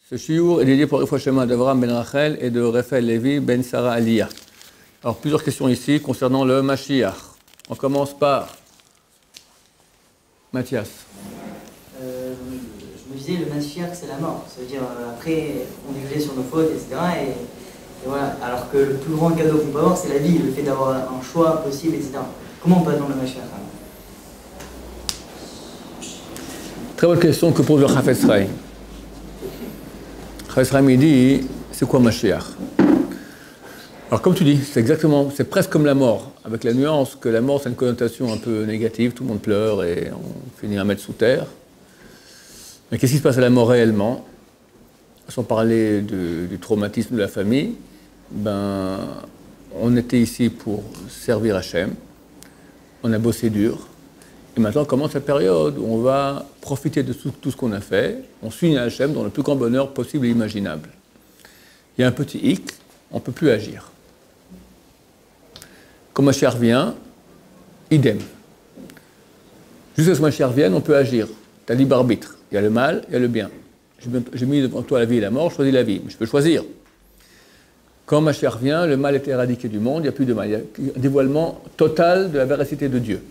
Ce shiur est dédié pour le chemin d'Avraham ben Rachel et de Raphaël Lévi ben Sarah Aliyah. Alors, plusieurs questions ici concernant le Mashiach. On commence par Mathias. Je me disais, le Mashiach, c'est la mort. Ça veut dire, après, on est jugé sur nos fautes, etc. Et voilà. Alors que le plus grand cadeau qu'on peut avoir, c'est la vie, le fait d'avoir un choix possible, etc. Comment on peut attendre le Mashiach? Très bonne question que pose le Chafetz Chaim. Chafetz Chaim, il dit, c'est quoi Mashiach? Alors comme tu dis, c'est presque comme la mort, avec la nuance que la mort c'est une connotation un peu négative, tout le monde pleure et on finit à mettre sous terre. Mais qu'est-ce qui se passe à la mort réellement? Sans parler du traumatisme de la famille, on était ici pour servir Hachem, on a bossé dur, et maintenant commence la période où on va profiter de tout ce qu'on a fait, on suit Hachem dans le plus grand bonheur possible et imaginable. Il y a un petit hic, on ne peut plus agir. Quand Mashiach vient, idem. Jusqu'à ce que Mashiach vienne, on peut agir. Tu as libre arbitre. Il y a le mal, il y a le bien. J'ai mis devant toi la vie et la mort, je choisis la vie, mais je peux choisir. Quand Mashiach vient, le mal est éradiqué du monde, il n'y a plus de mal. Il y a un dévoilement total de la véracité de Dieu.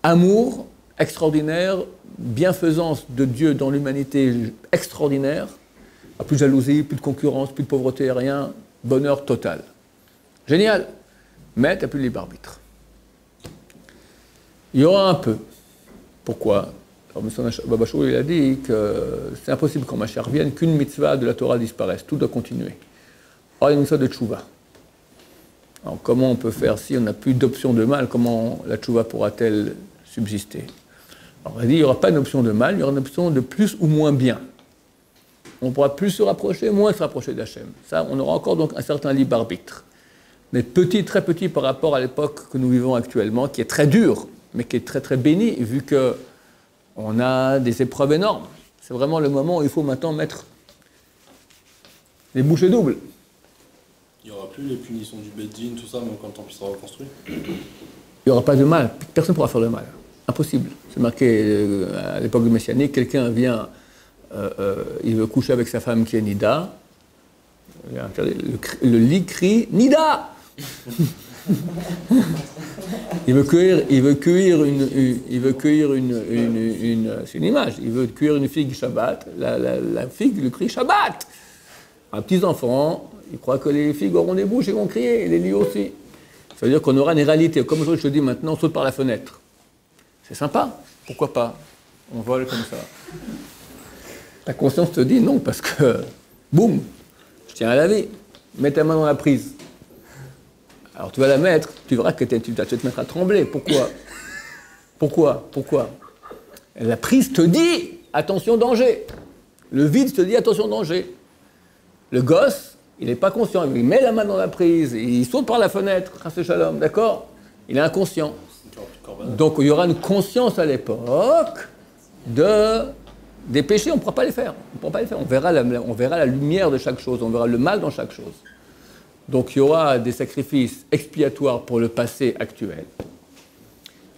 Amour extraordinaire, bienfaisance de Dieu dans l'humanité extraordinaire, plus de jalousie, plus de concurrence, plus de pauvreté, rien, bonheur total. Génial, mais tu n'as plus de libre arbitre. Il y aura un peu. Pourquoi? Alors, M. Baba Shaul, il a dit que c'est impossible quand Mashiach vienne qu'une mitzvah de la Torah disparaisse, tout doit continuer. Or, il y a une mitzvah de tchouva. Alors, comment on peut faire si on n'a plus d'option de mal? Comment la tchouva pourra-t-elle subsister? Alors, on a dit, il n'y aura pas une option de mal, il y aura une option de plus ou moins bien. On pourra plus se rapprocher, moins se rapprocher d'Hachem. Ça, on aura encore donc un certain libre arbitre. Mais petit, très petit par rapport à l'époque que nous vivons actuellement, qui est très dure, mais qui est très très bénie, vu qu'on a des épreuves énormes. C'est vraiment le moment où il faut maintenant mettre les bouchées doubles. Il n'y aura plus les punitions du Beddin, tout ça, même quand le temple sera reconstruit? Il n'y aura pas de mal, personne ne pourra faire le mal. Impossible. C'est marqué à l'époque du Messianique, quelqu'un vient, il veut coucher avec sa femme qui est Nida, le lit crie « Nida !» Il veut cueillir c'est une image, il veut cueillir une figue Shabbat, la figue lui crie Shabbat. Un petit enfant, il croit que les figues auront des bouches et vont crier, et les lits aussi. Ça veut dire qu'on aura une réalité, comme je te dis maintenant, on saute par la fenêtre. C'est sympa, pourquoi pas? On vole comme ça. Ta conscience te dit non, parce que, boum, je tiens à la vie, mets ta main dans la prise. Alors tu vas la mettre, tu verras que tu vas te mettre à trembler. Pourquoi? Pourquoi? La prise te dit, attention, danger. Le vide te dit, attention, danger. Le gosse, il n'est pas conscient, il met la main dans la prise, il saute par la fenêtre, Chas Shalom, d'accord? Il est inconscient. Donc il y aura une conscience à l'époque des péchés, on ne pourra pas les faire. On verra la lumière de chaque chose, on verra le mal dans chaque chose. Donc il y aura des sacrifices expiatoires pour le passé actuel.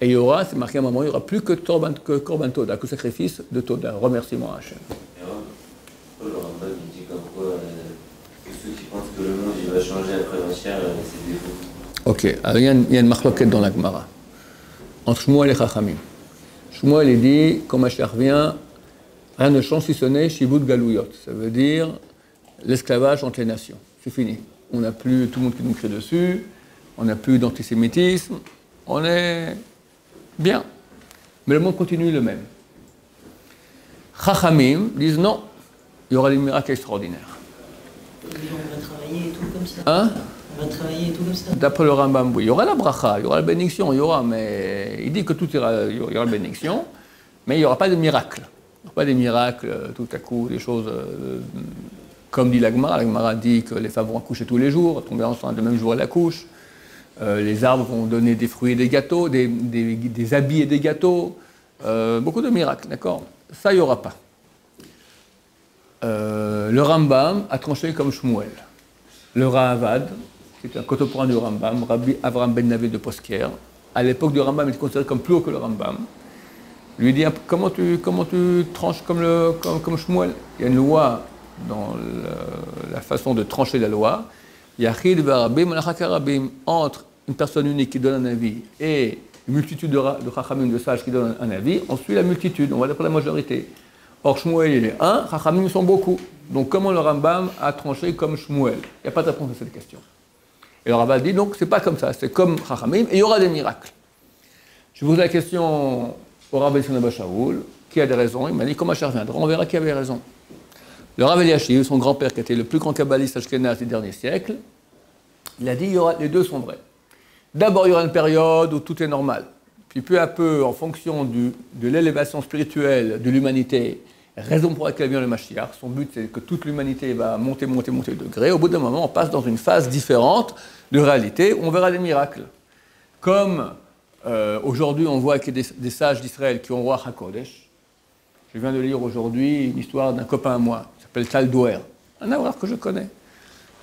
Et il y aura, c'est marqué à un moment, il n'y aura plus que Korban Toda, que sacrifice de Toda, remerciement à Hachem. Le Rambam dit comme quoi ceux qui pensent que le monde il va changer après Mashiach, c'est des faux. Ok, alors il y a une marloquette dans la Gemara, entre Shmuel et Chachamim. Shmuel il dit, quand Mashiach vient, rien ne change si ce n'est Shibud Galouyot. Ça veut dire l'esclavage entre les nations. C'est fini. On n'a plus tout le monde qui nous crie dessus, on n'a plus d'antisémitisme, on est bien. Mais le monde continue le même. Chachamim disent non, il y aura des miracles extraordinaires. On va travailler et tout comme ça. Hein? On va travailler et tout comme ça. D'après le Rambam, oui. Il y aura la bracha, il y aura la bénédiction, mais il dit que il y aura la bénédiction, mais il n'y aura pas de miracle. Il n'y aura pas des miracles, tout à coup, des choses... Comme dit la Gemara dit que les femmes vont accoucher tous les jours, tomber enceinte le même jour à la couche. Les arbres vont donner des fruits et des gâteaux, des habits et des gâteaux. Beaucoup de miracles, d'accord? Ça, il n'y aura pas. Le Rambam a tranché comme Shmuel. Le Rahavad, qui est un contemporain du Rambam, Rabbi Avraham ben Navé de Poskier, à l'époque du Rambam, il était considéré comme plus haut que le Rambam. Lui dit comment tu tranches comme Shmuel. Il y a une loi dans la façon de trancher la loi. Yachid varabim lachakarabim, entre une personne unique qui donne un avis et une multitude de chachamim, de sages qui donnent un avis, on suit la multitude, on va d'après la majorité. Or Shmuel il est un, chachamim sont beaucoup. Donc comment le Rambam a tranché comme Shmuel? Il n'y a pas de réponse à cette question. Et le Rambam dit donc c'est pas comme ça, c'est comme chachamim et il y aura des miracles. Je pose la question au Rav Eliezer Abba Shaul, qui a des raisons, il m'a dit comment ça reviendra, on verra qui avait raison. Le Rav Eliashiv, son grand-père qui était le plus grand kabbaliste ashkénaze des derniers siècles, il a dit les deux sont vrais. D'abord, il y aura une période où tout est normal. Puis peu à peu, en fonction de l'élévation spirituelle de l'humanité, raison pour laquelle vient le Mashiach, son but c'est que toute l'humanité va monter de degré. Au bout d'un moment, on passe dans une phase différente de réalité où on verra des miracles. Comme aujourd'hui, on voit qu'il y a des sages d'Israël qui ont roi HaKodesh. Je viens de lire aujourd'hui une histoire d'un copain à moi, qui s'appelle Tal Doer, un avrar que je connais.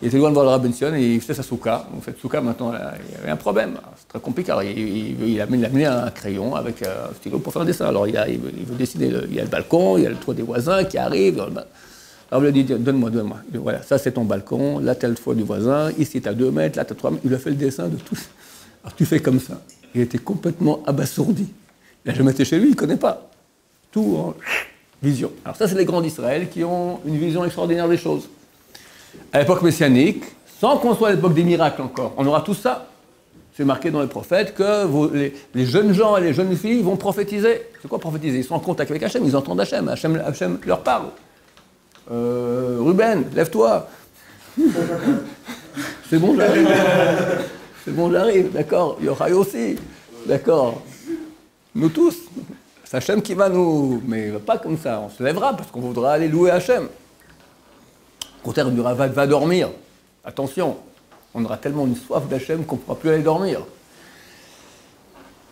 Il était loin de voir le Rav Ben Sion et il faisait sa souka. On fait souka maintenant, il y avait un problème. C'est très compliqué. Alors, il a mis un crayon avec un stylo pour faire un dessin. Alors il veut dessiner, il y a le balcon, il y a le toit des voisins qui arrivent. Alors on lui a dit, donne-moi. Voilà, ça c'est ton balcon, là t'as le toit du voisin, ici t'as 2 mètres, là t'as 3 mètres. Il a fait le dessin de tout. Alors tu fais comme ça. Il était complètement abasourdi. Il n'a jamais été chez lui, il ne connaît pas. Tout en vision. Alors ça c'est les grands d'Israël qui ont une vision extraordinaire des choses. À l'époque messianique, sans qu'on soit à l'époque des miracles encore, on aura tout ça. C'est marqué dans les prophètes que les jeunes gens et les jeunes filles vont prophétiser. C'est quoi prophétiser? Ils sont en contact avec Hachem, ils entendent Hachem. Hachem leur parle. Ruben, lève-toi. C'est bon, j'arrive. C'est bon, j'arrive, d'accord. Yochai aussi, d'accord. Nous tous. C'est Hachem qui va nous... Mais pas comme ça, on se lèvera parce qu'on voudra aller louer Hachem. Au contraire, il va dormir. Attention, on aura tellement une soif d'Hachem qu'on ne pourra plus aller dormir.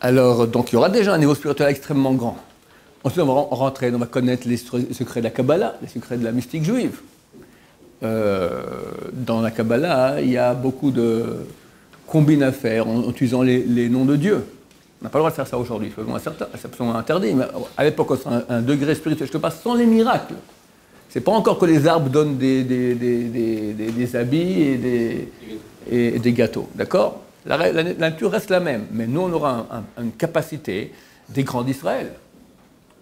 Alors, donc il y aura déjà un niveau spirituel extrêmement grand. Ensuite, on va rentrer, on va connaître les secrets de la Kabbalah, les secrets de la mystique juive. Dans la Kabbalah, il y a beaucoup de combines à faire en utilisant les noms de Dieu. On n'a pas le droit de faire ça aujourd'hui, c'est absolument interdit. Mais à l'époque, c'est un degré spirituel, je te passe sans les miracles. C'est pas encore que les arbres donnent des habits et des gâteaux, d'accord? La nature reste la même, mais nous on aura une capacité des grands d'Israël.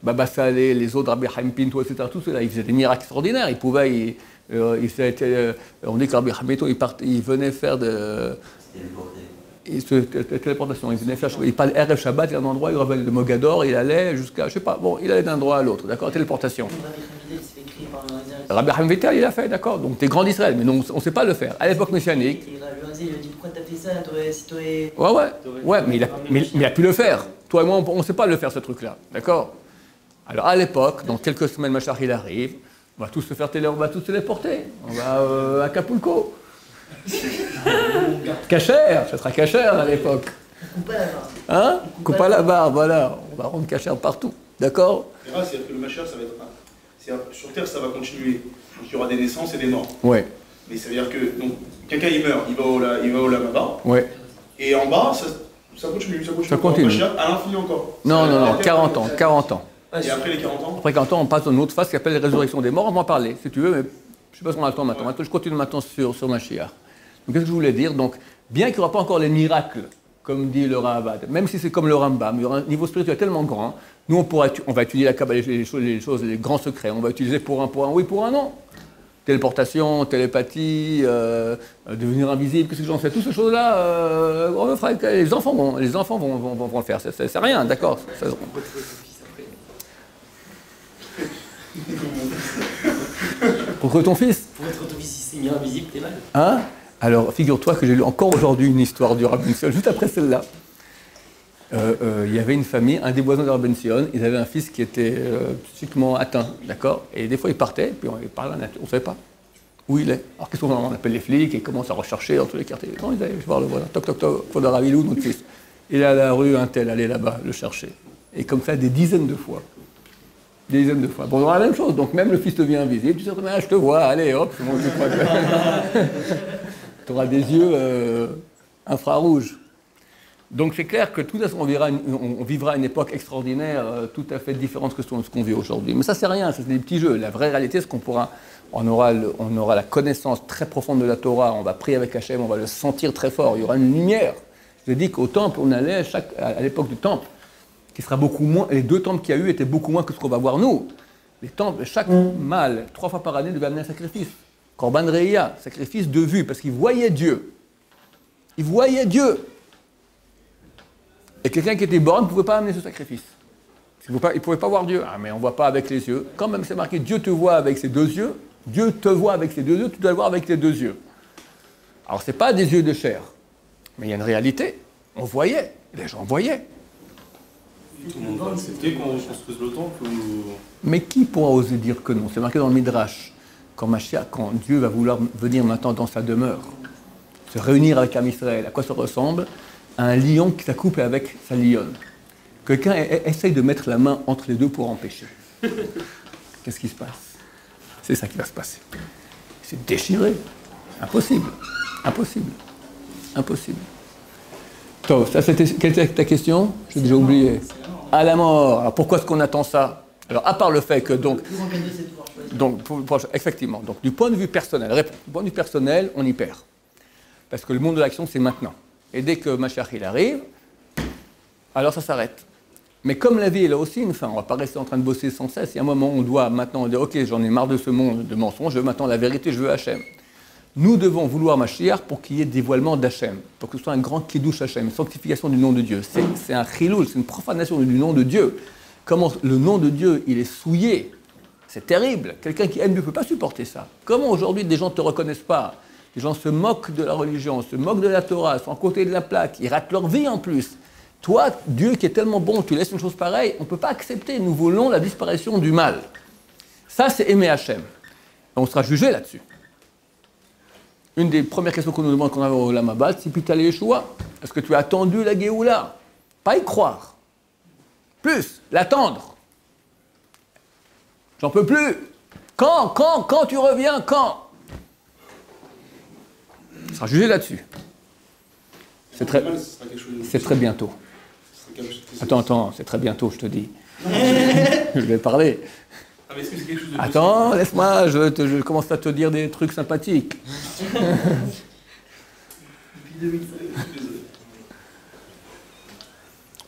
Baba Saleh, les autres, Rabbi Chaim Pinto, etc., tous ceux-là, ils faisaient des miracles extraordinaires. Ils pouvaient, on dit que Rabbi Chaim Pinto, il venait faire de... téléportation, il venait faire, il parlait Erev Shabbat, il y a un endroit, il revenait de Mogador, il allait jusqu'à, je sais pas, bon, il allait d'un endroit à l'autre, d'accord, téléportation. Rabbi Chaim Vital, il a fait, d'accord, donc t'es grand d'Israël, mais non, on ne sait pas le faire. À l'époque messianique. Il a dit pourquoi t'as fait ça, Ouais, mais il a pu le faire. Toi et moi, on ne sait pas le faire, ce truc-là, d'accord. Alors à l'époque, dans quelques semaines, Machar il arrive, on va tous se faire on va tous se téléporter, on va à Acapulco. Cachère, ça sera cachère à l'époque. Coupe pas la barre. Hein? Coupe pas la barre, voilà. On va rendre cachère partout, d'accord? C'est-à-dire que le Mashiach, ça va être sur Terre, ça va continuer. Donc il y aura des naissances et des morts. Ouais. Mais ça veut dire que donc, quelqu'un il meurt, il va au Lamaba. Ouais. Et en bas, ça continue. Ça continue. Mashiach, à l'infini encore. Non, 40 ans. Et après les 40 ans? Après 40 ans, on passe dans une autre phase qui s'appelle la résurrection des morts. On va en parler, si tu veux, mais je ne sais pas si on a le temps maintenant. Je continue maintenant sur Mashiach. Donc, qu'est-ce que je voulais dire? Donc, bien qu'il n'y aura pas encore les miracles, comme dit le Ravad, même si c'est comme le Rambam, il y aura un niveau spirituel tellement grand, nous, on va étudier la Kabbalah, les choses, les grands secrets. On va utiliser pour un oui, pour un non. Téléportation, télépathie, devenir invisible, qu'est-ce que j'en sais? Toutes ces choses-là, les enfants vont le faire. C'est rien, d'accord? Pour que ton fils? Pour être ton fils, il s'est mis invisible, t'es mal. Hein? Alors, figure-toi que j'ai lu encore aujourd'hui une histoire du Rav Ben Sion, juste après celle-là. Il y avait une famille, un des voisins de Rav Ben Sion, ils avaient un fils qui était psychiquement atteint, d'accord? Et des fois, il partait, puis on parlait à la nature, on ne savait pas où il est. Alors, qu'est-ce qu'on on appelle les flics, et ils commencent à rechercher dans tous les quartiers. Non, ils allaient voir le voisin, toc, toc, toc, faut de Ravilou, notre fils. Il est à la rue, un tel, allez là-bas, le chercher. Et comme ça, des dizaines de fois. Bon, on aura la même chose, donc même le fils devient invisible, tu sais, je te vois, allez, hop, c'est bon, tu crois que... tu auras des yeux infrarouges. Donc c'est clair que de toute façon, on vivra une époque extraordinaire, tout à fait différente de ce qu'on vit aujourd'hui. Mais ça, c'est rien, c'est des petits jeux. La vraie réalité, c'est on aura la connaissance très profonde de la Torah, on va prier avec Hachem, on va le sentir très fort, il y aura une lumière. Je dis qu'au temple, on allait à l'époque du temple, qui sera beaucoup moins, les 2 temples qu'il y a eu étaient beaucoup moins que ce qu'on va voir nous. Les temples, chaque mâle, 3 fois par année, devait amener un sacrifice. Korban Reia, sacrifice de vue, parce qu'il voyait Dieu. Il voyait Dieu. Et quelqu'un qui était borgne ne pouvait pas amener ce sacrifice. Il ne pouvait pas voir Dieu. Ah, mais on ne voit pas avec les yeux. Quand même, c'est marqué, Dieu te voit avec ses 2 yeux. Dieu te voit avec ses 2 yeux, tu dois le voir avec tes 2 yeux. Alors, ce n'est pas des yeux de chair. Mais il y a une réalité. On voyait. Les gens voyaient. Tout le monde va accepter qu'on construise le temple ou... Mais qui pourra oser dire que non? C'est marqué dans le Midrash. Quand Dieu va vouloir venir maintenant dans sa demeure, se réunir avec l'âme Israël, à quoi ça ressemble? À un lion qui s'accouple avec sa lionne. Quelqu'un essaye de mettre la main entre les deux pour empêcher. Qu'est-ce qui se passe? C'est ça qui va se passer. C'est déchiré. Impossible. Impossible. Impossible. Toi, ça c'était... Quelle était ta question? J'ai déjà oublié. À la mort. Alors pourquoi est-ce qu'on attend ça? Alors à part le fait que effectivement, donc du point de vue personnel, on y perd. Parce que le monde de l'action, c'est maintenant. Et dès que Mashiach il arrive, alors ça s'arrête. Mais comme la vie, elle a aussi une fin, on ne va pas rester en train de bosser sans cesse. Il y a un moment où on doit maintenant dire, ok, j'en ai marre de ce monde de mensonges, je veux maintenant la vérité, je veux Hachem. Nous devons vouloir Mashiach pour qu'il y ait dévoilement d'Hachem, pour que ce soit un grand kiddush Hachem, une sanctification du nom de Dieu. C'est un chiloul, c'est une profanation du nom de Dieu. Comment le nom de Dieu, il est souillé. C'est terrible. Quelqu'un qui aime Dieu ne peut pas supporter ça. Comment aujourd'hui des gens ne te reconnaissent pas? Les gens se moquent de la religion, se moquent de la Torah, sont à côté de la plaque, ils ratent leur vie en plus. Toi, Dieu qui est tellement bon, tu laisses une chose pareille, on ne peut pas accepter. Nous voulons la disparition du mal. Ça, c'est aimer Hachem. On sera jugé là-dessus. Une des premières questions qu'on nous demande quand on va au Olam Haba, c'est Pitale Yeshua. Est-ce que tu as attendu la Géoula? Pas y croire. Plus, l'attendre. J'en peux plus. Quand tu reviens, quand? On sera jugé là-dessus. C'est très bientôt. Attends, c'est très bientôt, je te dis. Je vais parler. Ah, mais est-ce que c'est quelque chose de Attends, laisse-moi, je commence à te dire des trucs sympathiques.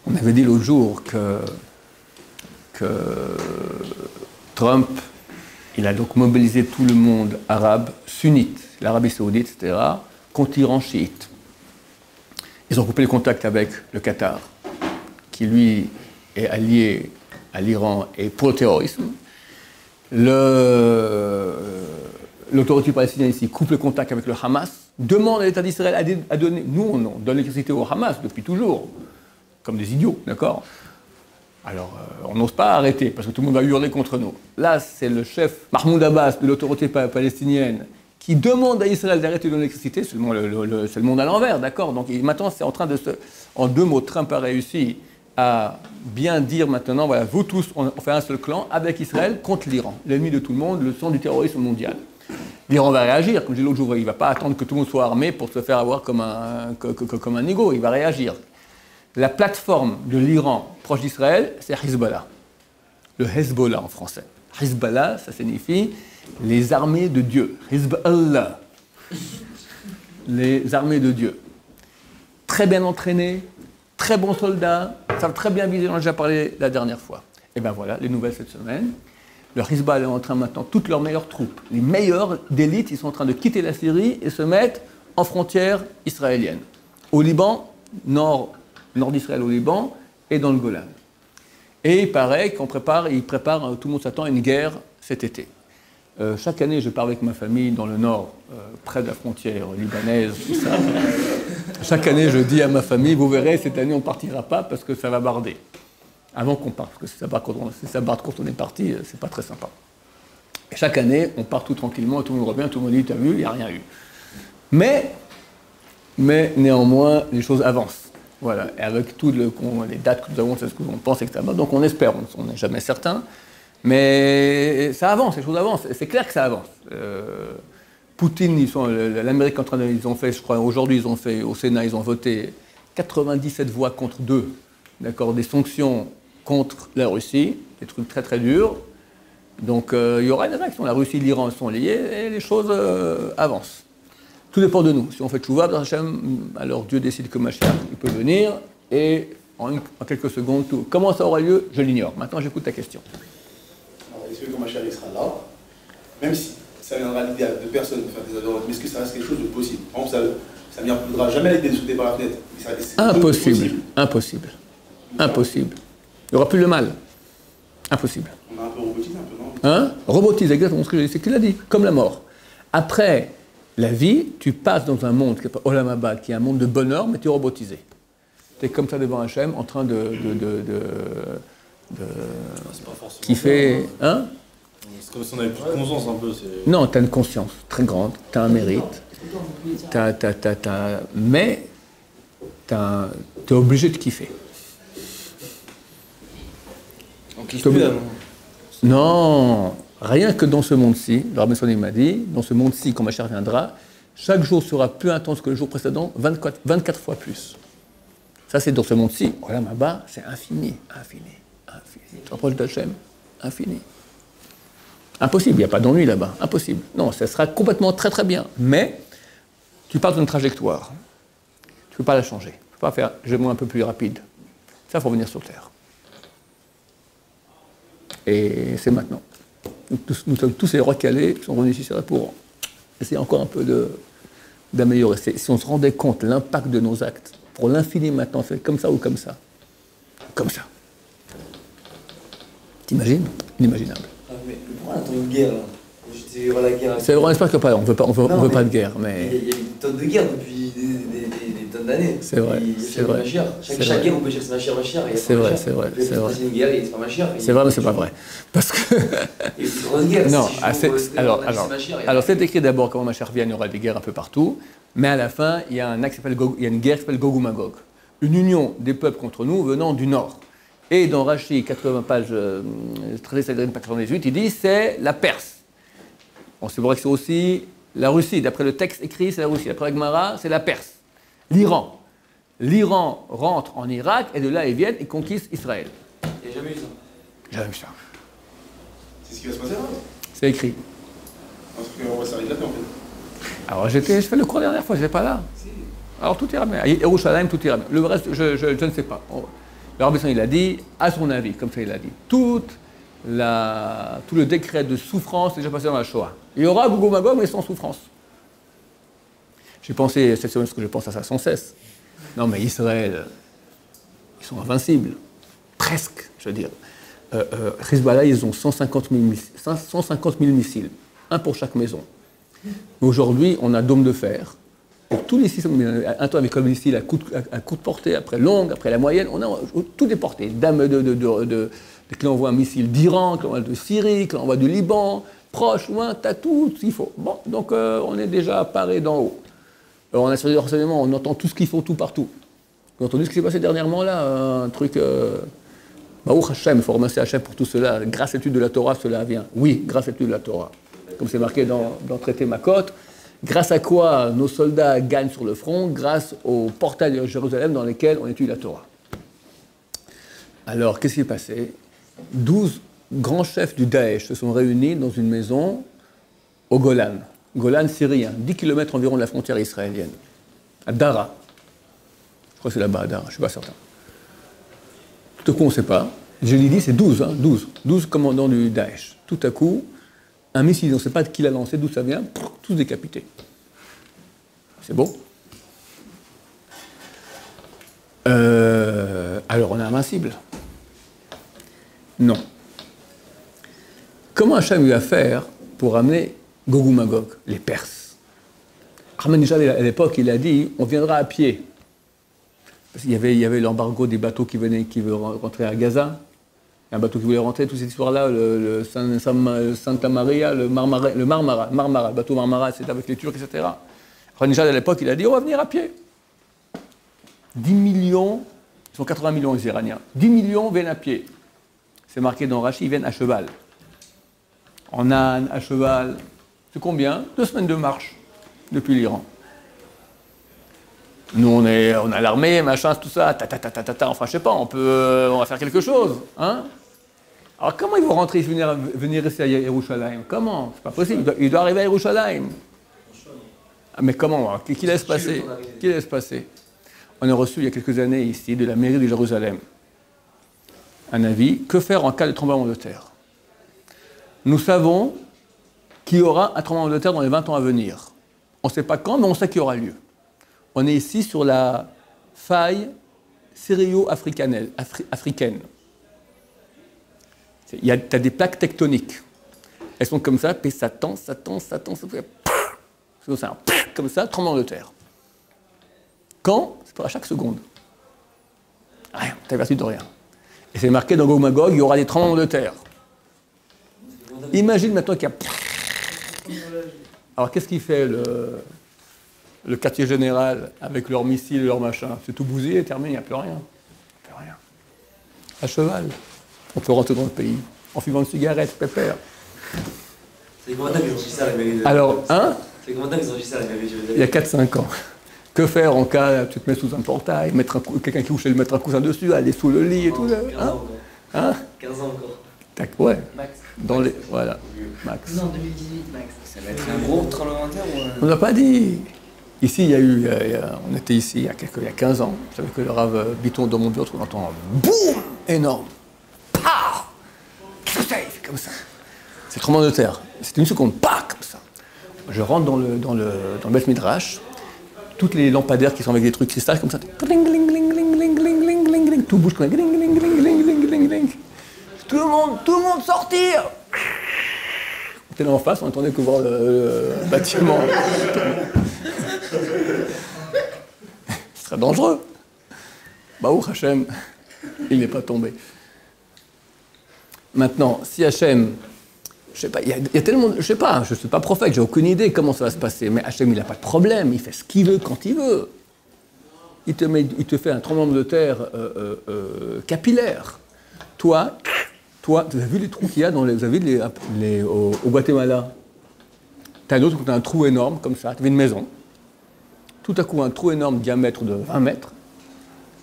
On avait dit l'autre jour que Trump, il a donc mobilisé tout le monde arabe, sunnite, l'Arabie saoudite, etc., contre l'Iran chiite. Ils ont coupé les contacts avec le Qatar, qui lui est allié à l'Iran et pour le terrorisme. L'autorité palestinienne ici coupe le contact avec le Hamas, demande à l'État d'Israël à donner... Nous, on donne l'électricité au Hamas depuis toujours, comme des idiots, d'accord? Alors, on n'ose pas arrêter, parce que tout le monde va hurler contre nous. Là, c'est le chef Mahmoud Abbas de l'autorité palestinienne qui demande à Israël d'arrêter de donner l'électricité. C'est le monde à l'envers, d'accord? Donc maintenant, c'est en train de se... En 2 mots, Trump a réussi à bien dire maintenant, voilà, vous tous, on fait un seul clan avec Israël contre l'Iran, l'ennemi de tout le monde, le sang du terrorisme mondial. L'Iran va réagir, comme je disais l'autre jour, il ne va pas attendre que tout le monde soit armé pour se faire avoir comme un ego, il va réagir. La plateforme de l'Iran proche d'Israël, c'est Hezbollah. Le Hezbollah en français. Hezbollah, ça signifie les armées de Dieu. Hezbollah. Les armées de Dieu. Très bien entraînés, très bons soldats, savent très bien viser, on en a déjà parlé la dernière fois. Et bien voilà, les nouvelles cette semaine. Le Hezbollah est en train maintenant, toutes leurs meilleures troupes, les meilleurs d'élite, ils sont en train de quitter la Syrie et se mettre en frontière israélienne. Au Liban, nord d'Israël au Liban, et dans le Golan. Et il paraît qu'on prépare, tout le monde s'attend à une guerre cet été. Chaque année, je pars avec ma famille dans le nord, près de la frontière libanaise, tout ça. Chaque année, je dis à ma famille, vous verrez, cette année, on ne partira pas parce que ça va barder. Avant qu'on parte, parce que si ça barde quand on est parti, c'est pas très sympa. Et chaque année, on part tout tranquillement, tout le monde revient, tout le monde dit, t'as vu, il n'y a rien eu. Mais néanmoins, les choses avancent. Voilà, et avec toutes les dates que nous avons, c'est ce qu'on pense, etc. Donc on espère, on n'est jamais certain, mais ça avance, les choses avancent, c'est clair que ça avance. Poutine, l'Amérique ils ont fait, je crois, aujourd'hui ils ont fait, au Sénat, ils ont voté 97 voix contre 2, d'accord, des sanctions contre la Russie, des trucs très très durs. Donc il y aura une réaction. La Russie et l'Iran sont liés et les choses avancent. Tout dépend de nous. Si on fait tchouva, alors Dieu décide que Mashiach il peut venir et en quelques secondes, tout. Comment ça aura lieu, je l'ignore. Maintenant, j'écoute ta question. Alors, est-ce que Mashiach sera là, même si ça viendra l'idée de personnes de faire des adorations, mais est-ce que ça reste quelque chose de possible? Par exemple, ça ne viendra jamais l'idée de sauter par la fenêtre. Impossible. Impossible. Impossible. Il n'y aura plus le mal. Impossible. On a un peu robotisé, un peu, non? Hein? Robotisé, exactement ce que j'ai dit. C'est qu'il a dit, comme la mort. Après la vie, tu passes dans un monde qui est Olam Haba, qui est un monde de bonheur, mais tu es robotisé. Tu es comme ça devant Hachem, en train C'est pas forcément. qui fait. Hein? C'est comme si on avait plus de conscience un peu. Non, tu as une conscience très grande, tu as un mérite, mais tu es obligé de kiffer. On kiffe plus, hein. Non, rien que dans ce monde-ci, le Rabbi Soni m'a dit, dans ce monde-ci, quand Mashiach viendra, chaque jour sera plus intense que le jour précédent, 24 fois plus. Ça, c'est dans ce monde-ci. Olam Haba, c'est infini, infini, infini. Tu te rapproches d'Hachem, infini. Impossible, il n'y a pas d'ennui là-bas, impossible. Non, ça sera complètement très très bien. Mais tu pars d'une trajectoire. Tu ne peux pas la changer. Tu ne peux pas faire je vais un peu plus rapide. Ça, il faut venir sur Terre. Et c'est maintenant. Nous sommes tous les rois calés qui sont revenus ici pour essayer encore un peu d'améliorer. Si on se rendait compte l'impact de nos actes, pour l'infini maintenant, c'est comme ça ou comme ça. Comme ça. T'imagines? Inimaginable. Ah, mais pourquoi on attend une guerre là? Il y aura la guerre. C'est vrai, on espère que pas. On veut pas de guerre, mais. Il y a une tonne de guerre depuis des tonnes d'années. C'est vrai, c'est vrai. Chaque guerre, on peut dire c'est Mashiach. C'est vrai, c'est vrai. C'est une guerre et c'est pas Mashiach. C'est vrai, mais c'est pas vrai. Parce que. Il y a eu une grosse guerre. Non, alors c'est écrit d'abord quand Mashiach vient, il y aura des guerres un peu partout, mais à la fin, il y a une guerre qui s'appelle Gog ou Magog. Une union des peuples contre nous venant du nord. Et dans Rashi, 80 pages, traité Sanhedrin, page 98, il dit c'est la Perse. On sait vrai que c'est aussi la Russie. D'après le texte écrit, c'est la Russie. D'après la Gemara, c'est la Perse. L'Iran. L'Iran rentre en Irak et de là, ils viennent et conquistent Israël. Il n'y a jamais eu ça. Jamais vu ça. C'est ce qui va se passer, hein? C'est écrit. Parce qu'on va s'arrêter là, en fait. Alors, je fais le cours la dernière fois, je n'étais pas là. Alors, tout ira bien. À Yerushalayim, tout ira bien. Le reste, je ne sais pas. Le Rabbi Soni, il a dit, à son avis, comme ça il a dit, tout le décret de souffrance est déjà passé dans la Shoah. Il y aura Gog ou Magog, mais sans souffrance. J'ai pensé, cette semaine, parce que je pense à ça sans cesse. Non, mais Israël, ils sont invincibles. Presque, je veux dire. Hezbollah, ils ont 150 000 missiles. Un pour chaque maison. Aujourd'hui, on a dôme de fer. Pour tous les systèmes, un temps avec comme missile à coup de portée, après longue, après la moyenne, on a tout est porté. Qu'il envoie un missile d'Iran, qu'il envoie de Syrie, qu'il envoie du Liban, proche, loin, t'as tout ce qu'il faut. Bon, donc on est déjà paré d'en haut. Alors, on a sur les renseignements, on entend tout ce qu'il faut, tout partout. Vous avez entendu ce qui s'est passé dernièrement là, un truc. Baruch Hashem, il faut remercier Hashem pour tout cela. Grâce à l'étude de la Torah, cela vient. Oui, grâce à l'étude de la Torah. Comme c'est marqué dans le traité Makot. Grâce à quoi nos soldats gagnent sur le front? Grâce aux portails de Jérusalem dans lesquels on étudie la Torah. Alors, qu'est-ce qui s'est passé? 12 grands chefs du Daesh se sont réunis dans une maison au Golan. Golan syrien, 10 km environ de la frontière israélienne. À Dara. Je crois que c'est là-bas, à Dara, je ne suis pas certain. Tout à coup, on ne sait pas. Je l'ai dit, c'est 12, hein, 12 commandants du Daesh. Tout à coup, un missile, on ne sait pas de qui l'a lancé, d'où ça vient, tous décapités. C'est beau. Alors, on est invincible. Non. Comment Hachem lui a faire pour amener Gog ou Magog, les Perses? Ahmadinejad, à l'époque, il a dit, on viendra à pied. Parce qu'il y avait l'embargo des bateaux qui veulent rentrer à Gaza. Un bateau qui voulait rentrer, toute cette histoire-là, le Santa Maria, le Marmara, le bateau Marmara, c'était avec les Turcs, etc. Ahmadinejad, à l'époque, il a dit, on va venir à pied. 10 millions, ils sont 80 millions les Iraniens, 10 millions viennent à pied. C'est marqué dans Rashi, ils viennent à cheval. En âne, à cheval, c'est combien? 2 semaines de marche depuis l'Iran. Nous, on a l'armée, machin, tout ça, enfin, je sais pas, on va faire quelque chose, hein. Alors, comment ils vont rentrer, venir ici à Yerushalayim? Comment? C'est pas possible, il doit arriver à Yerushalayim. Ah, mais comment? Qui laisse passer? Qui laisse passer? On a reçu, il y a quelques années, ici, de la mairie de Jérusalem, un avis, que faire en cas de tremblement de terre? Nous savons qu'il y aura un tremblement de terre dans les 20 ans à venir. On ne sait pas quand, mais on sait qu'il y aura lieu. On est ici sur la faille syrio-africaine. Tu as des plaques tectoniques. Elles sont comme ça, puis ça fait comme ça, tremblement de terre. Quand? C'est pas à chaque seconde. Rien, tu n'avertis de rien. Et c'est marqué dans Gog Magog, il y aura des tremblements de terre. Imagine maintenant qu'il y a... Alors qu'est-ce qu'il fait le quartier général avec leurs missiles et leurs machins? C'est tout bousillé, terminé, il n'y a plus rien. Plus rien. À cheval, on peut rentrer dans le pays. En fumant une cigarette, pépère. C'est combien de temps qu'ils ont dit ça, la mairie de... Alors, hein? C'est combien de temps qu'ils ont dit ça, la mairie de... Il y a 4-5 ans. Que faire en cas, tu te mets sous un portail, quelqu'un qui couche, lui mettre un coussin dessus, aller sous le lit et tout. 15 Hein? ans encore. Hein? 15 ans encore. Tac, ouais. Max. Voilà, max. Non, 2018, Max. Ça va être un gros tremblement de terre ou... On n'a pas dit. Ici, il y a eu, on était ici il y a 15 ans. Vous savez que le Rav Biton dans mon bureau, on entend un boum énorme. Pah! Qu'est-ce que c'est? Il fait comme ça. C'est le tremblement de terre. C'était une seconde. Pah! Comme ça. Je rentre dans le Beth Midrash. Toutes les lampadaires qui sont avec des trucs cristal comme ça. Gling, gling, gling, gling, gling, gling, gling, gling, gling. Tout bouge comme ça. Gling, gling, gling, gling, gling, gling, gling. Tout le monde sortir! On était là en face, on attendait que voir le bâtiment. Ce serait dangereux. Baou Hachem, il n'est pas tombé. Maintenant, si Hachem, je sais pas, il y a tellement, je sais pas, je ne suis pas prophète, j'ai aucune idée comment ça va se passer, mais Hachem, il n'a pas de problème, il fait ce qu'il veut quand il veut. Il te fait un tremblement de terre capillaire. Toi, vous avez vu les trous qu'il y a au Guatemala? Tu as un trou énorme comme ça, tu avais une maison. Tout à coup, un trou énorme, diamètre de 20 mètres.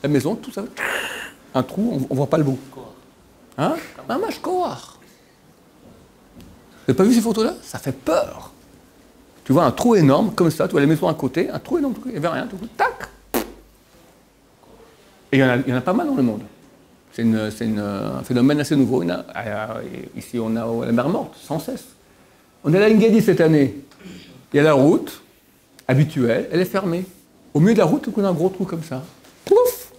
La maison, tout ça, un trou, on ne voit pas le bout. Hein? Un match Kohar. Vous n'avez pas vu ces photos-là? Ça fait peur. Tu vois un trou énorme comme ça, tu vois les maisons à côté, un trou énorme, il n'y avait rien, tout coup, tac. Et il y en a pas mal dans le monde. C'est un phénomène assez nouveau. Ici, on a la mer Morte, sans cesse. On est à la Engedi cette année. Il y a la route habituelle, elle est fermée. Au milieu de la route, on a un gros trou comme ça. Pouf!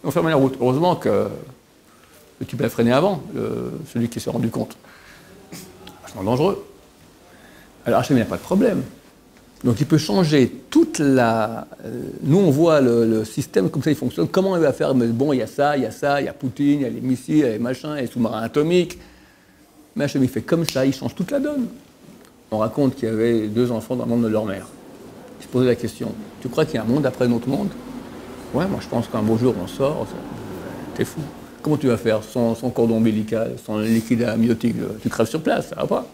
On ferme la route. Heureusement que le type a freiné avant, celui qui s'est rendu compte. Vachement dangereux. Alors Hachem, il n'y a pas de problème. Donc il peut changer toute la... Nous, on voit le système, comme ça il fonctionne. Comment il va faire? Mais bon, il y a ça, il y a Poutine, il y a les missiles, il y a les machins, il y a les sous-marins atomiques. Mais Hachem, il fait comme ça, il change toute la donne. On raconte qu'il y avait 2 enfants dans le monde de leur mère. Ils se posaient la question, tu crois qu'il y a un monde après notre monde? Ouais, moi je pense qu'un beau jour on sort, t'es fou. Comment tu vas faire sans cordon ombilical, sans liquide amniotique? Tu crèves sur place, ça va pas.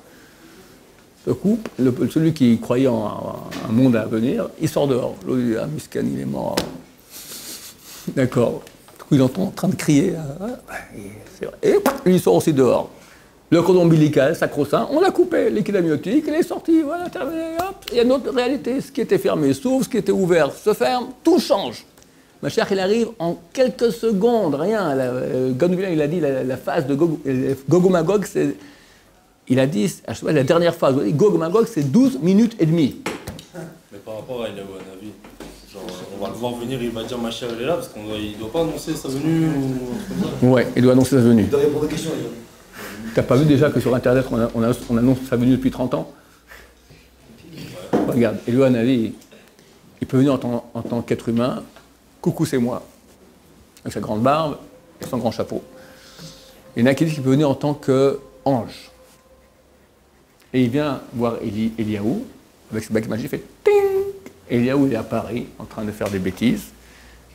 Ce coup, celui qui croyait en un monde à venir, il sort dehors. L'autre dit, ah, Miskan, il est mort. D'accord. Il entend en train de crier. Et lui, il sort aussi dehors. Le cordon ombilical, sacro-saint, on l'a coupé. Liquide amniotique, il est sorti. Voilà, terminé. Hop. Il y a une autre réalité. Ce qui était fermé s'ouvre, ce qui était ouvert se ferme. Tout change. Ma chère, il arrive en quelques secondes. Rien. Godwin, il a dit, la phase de Gog Magog, c'est... Il a dit, la dernière phase, Gog Magog, c'est 12 minutes et demie. Mais par rapport à Eliaou Hanavi, genre, on va le voir venir, il va dire ma chère, elle est là, parce qu'il ne doit pas annoncer sa venue ou... Ouais, il doit annoncer sa venue. Il doit répondre aux questions, les gens. T'as pas vu déjà que sur Internet, on annonce sa venue depuis 30 ans? Ouais. Regarde, Eliaou Hanavi, il peut venir en tant qu'être humain. Coucou, c'est moi. Avec sa grande barbe et son grand chapeau. Il y en a qui disent qu'il peut venir en tant qu'ange. Et il vient voir Eliaou, avec ses baguettes magiques, il fait ting! Eliaou, il est à Paris, en train de faire des bêtises.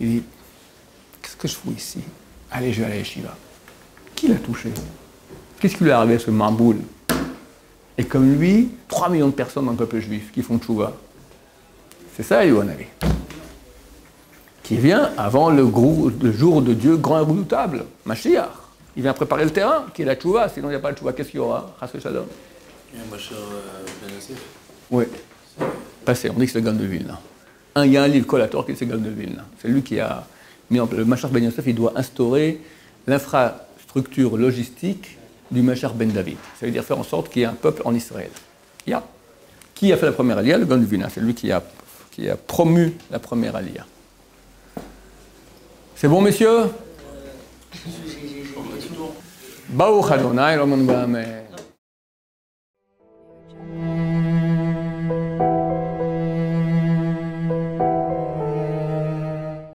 Il dit, qu'est-ce que je fous ici? Allez, je vais aller à Yeshiva. Qui l'a touché? Qu'est-ce qui lui est arrivé à ce marboule? Et comme lui, 3 millions de personnes dans le peuple juif qui font tchouva. C'est ça, Eliaou Hanavi. qui vient avant le jour de Dieu grand et redoutable, Mashiach. Il vient préparer le terrain, qui est la tchouva, sinon il n'y a pas de tchouva. Qu'est-ce qu'il y aura? Chas v'shalom. Il y a Mashiach Ben Yosef. Oui. Passé, on dit que c'est le Gaon de Vilna. Il y a un livre collator qui est le Gaon de Vilna. C'est lui qui a mis en place. Le Mashiach Ben Yosef, il doit instaurer l'infrastructure logistique du Mashiach Ben David. Ça veut dire faire en sorte qu'il y ait un peuple en Israël. Qui a fait la première aliyah? Le Gaon de Vilna. C'est lui qui a promu la première aliyah. C'est bon, messieurs? Baruch Adonai, l'homme